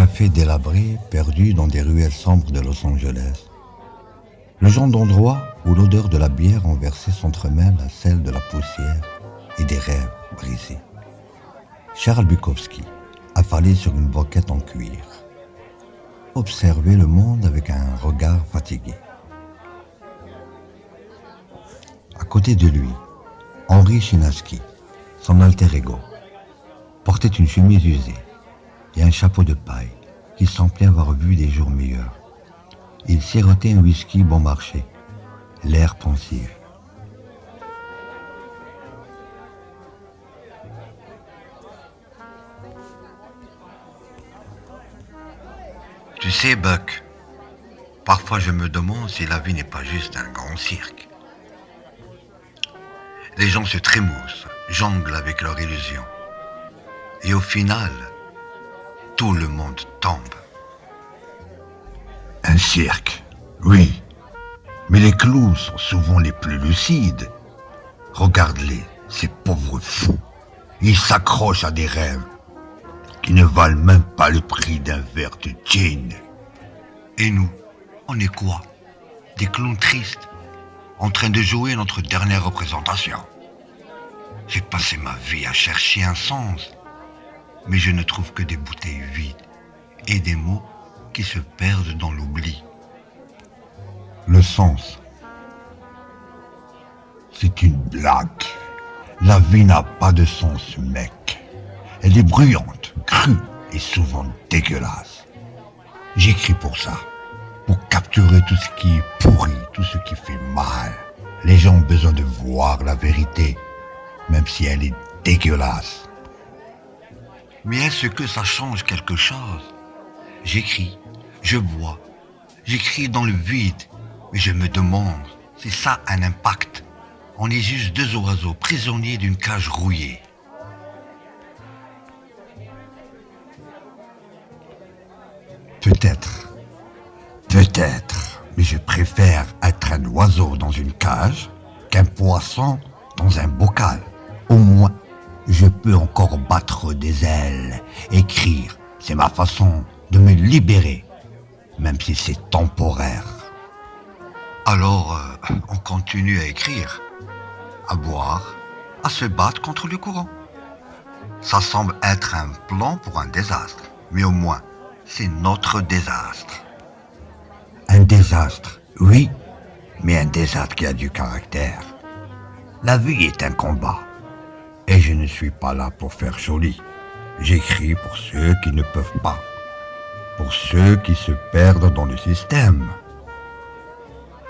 café délabré, perdu dans des ruelles sombres de Los Angeles. Le genre d'endroit où l'odeur de la bière renversée s'entremêle à celle de la poussière et des rêves brisés. Charles Bukowski, affalé sur une banquette en cuir, observait le monde avec un regard fatigué. À côté de lui, Henri Chinaski, son alter ego, portait une chemise usée et un chapeau de paille qui semblait avoir vu des jours meilleurs. Il sirotait un whisky bon marché, l'air pensif. Tu sais, Buck, parfois je me demande si la vie n'est pas juste un grand cirque. Les gens se trémoussent, jonglent avec leurs illusions. Et au final, tout le monde tombe. Un cirque, oui, mais les clous sont souvent les plus lucides. Regarde-les, ces pauvres fous. Ils s'accrochent à des rêves qui ne valent même pas le prix d'un verre de gin. Et nous, on est quoi? Des clowns tristes, en train de jouer notre dernière représentation. J'ai passé ma vie à chercher un sens, mais je ne trouve que des bouteilles vides et des mots qui se perdent dans l'oubli. Le sens, c'est une blague. La vie n'a pas de sens, mec. Elle est bruyante, crue et souvent dégueulasse. J'écris pour ça, pour capturer tout ce qui est pourri, tout ce qui fait mal. Les gens ont besoin de voir la vérité, même si elle est dégueulasse. Mais est-ce que ça change quelque chose? J'écris, je bois, j'écris dans le vide, mais je me demande, c'est ça un impact? On est juste deux oiseaux prisonniers d'une cage rouillée. Peut-être, mais je préfère être un oiseau dans une cage qu'un poisson dans un bocal. Au moins, je peux encore battre des ailes, écrire, c'est ma façon de me libérer, même si c'est temporaire. Alors, on continue à écrire, à boire, à se battre contre le courant. Ça semble être un plan pour un désastre, mais au moins, c'est notre désastre. Un désastre, oui, mais un désastre qui a du caractère. La vie est un combat, et je ne suis pas là pour faire joli. J'écris pour ceux qui ne peuvent pas, pour ceux qui se perdent dans le système.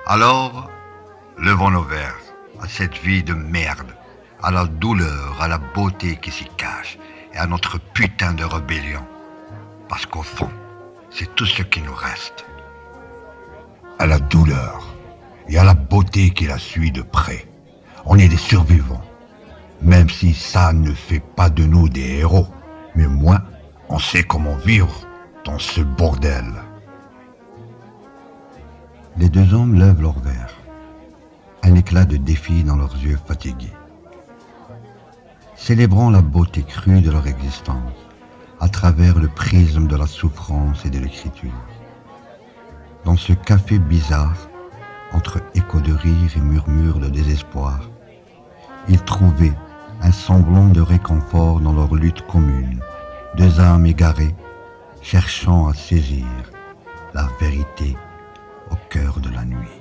Alors, levons nos verres à cette vie de merde, à la douleur, à la beauté qui s'y cache, et à notre putain de rébellion. Parce qu'au fond, c'est tout ce qui nous reste. À la douleur et à la beauté qui la suit de près. On est des survivants, même si ça ne fait pas de nous des héros. Mais au moins, on sait comment vivre dans ce bordel. Les deux hommes lèvent leurs verres, un éclat de défi dans leurs yeux fatigués, célébrant la beauté crue de leur existence à travers le prisme de la souffrance et de l'écriture. Dans ce café bizarre, entre échos de rire et murmures de désespoir, ils trouvaient un semblant de réconfort dans leur lutte commune, deux âmes égarées, cherchant à saisir la vérité au cœur de la nuit.